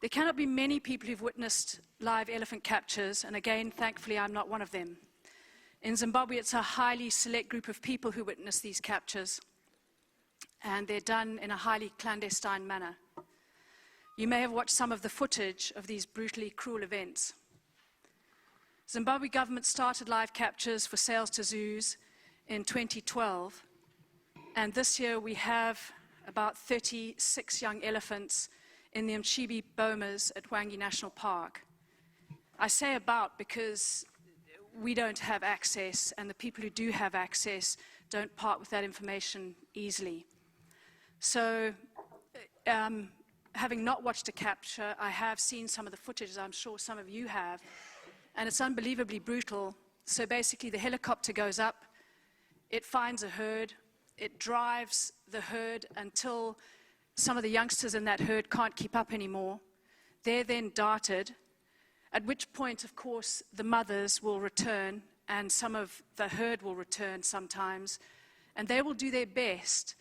There cannot be many people who've witnessed live elephant captures, and again, thankfully, I'm not one of them. In Zimbabwe, it's a highly select group of people who witness these captures, and they're done in a highly clandestine manner. You may have watched some of the footage of these brutally cruel events. Zimbabwe government started live captures for sales to zoos in 2012, and this year we have about 36 young elephants in the Mutare bomas at Hwange National Park. I say about because we don't have access, and the people who do have access don't part with that information easily. So, having not watched a capture, I have seen some of the footage, as I'm sure some of you have, and it's unbelievably brutal. So basically the helicopter goes up, it finds a herd, it drives the herd until some of the youngsters in that herd can't keep up anymore. They're then darted, at which point, of course, the mothers will return, and some of the herd will return sometimes, and they will do their best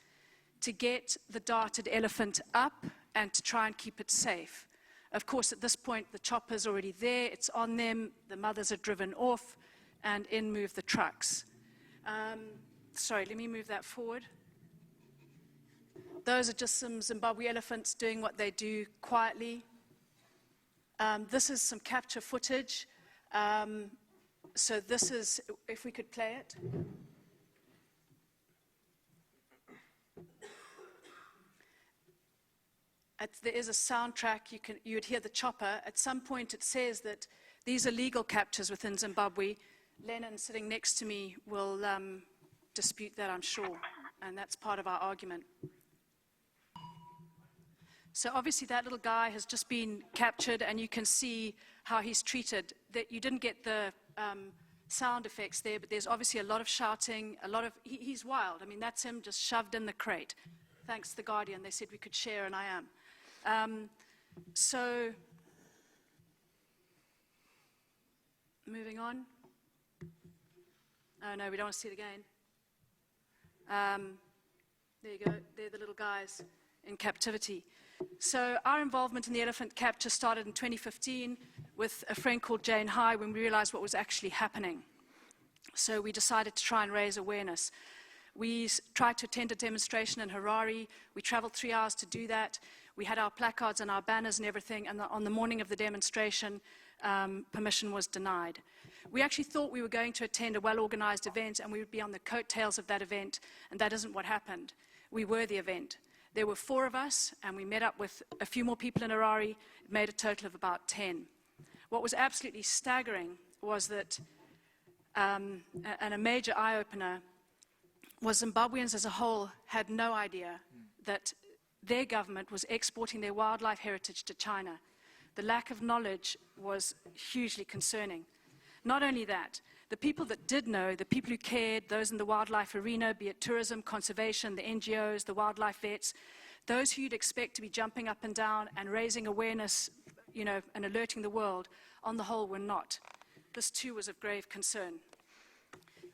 to get the darted elephant up and to try and keep it safe. Of course, at this point, the chopper's already there, it's on them, the mothers are driven off, and in move the trucks. Sorry, let me move that forward. Those are just some Zimbabwe elephants doing what they do quietly. This is some capture footage. So this is, if we could play it. There is a soundtrack, you would hear the chopper. At some point it says that these are legal captures within Zimbabwe. Lynne, sitting next to me, will dispute that, I'm sure, and that's part of our argument. So obviously that little guy has just been captured, and you can see how he's treated. That you didn't get the sound effects there, but there's obviously a lot of shouting, he's wild. I mean, that's him just shoved in the crate. Thanks to the Guardian, they said we could share, and I am. So, moving on. Oh no, we don't want to see it again. There you go, they're the little guys in captivity. So our involvement in the elephant capture started in 2015 with a friend called Jane High when we realized what was actually happening. So we decided to try and raise awareness. We tried to attend a demonstration in Harare. We traveled 3 hours to do that. We had our placards and our banners and everything, and on the morning of the demonstration, permission was denied. We actually thought we were going to attend a well-organized event and we would be on the coattails of that event, and that isn't what happened. We were the event. There were 4 of us, and we met up with a few more people in Harare. It made a total of about 10. What was absolutely staggering was that, and a major eye-opener, was Zimbabweans as a whole had no idea that their government was exporting their wildlife heritage to China. The lack of knowledge was hugely concerning. Not only that, the people that did know, the people who cared, those in the wildlife arena, be it tourism, conservation, the NGOs, the wildlife vets, those who you'd expect to be jumping up and down and raising awareness, and alerting the world, on the whole were not. This too was of grave concern.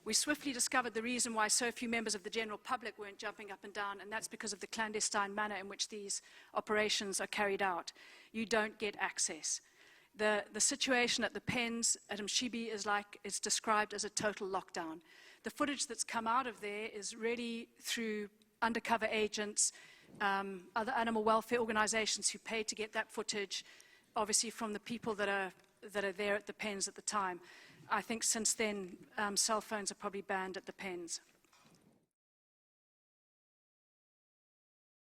We swiftly discovered the reason why so few members of the general public weren't jumping up and down, and that's because of the clandestine manner in which these operations are carried out. You don't get access. The situation at the pens at Mutare is described as a total lockdown. The footage that's come out of there is really through undercover agents, other animal welfare organizations who paid to get that footage, obviously from the people that are there at the pens at the time. I think since then, cell phones are probably banned at the pens.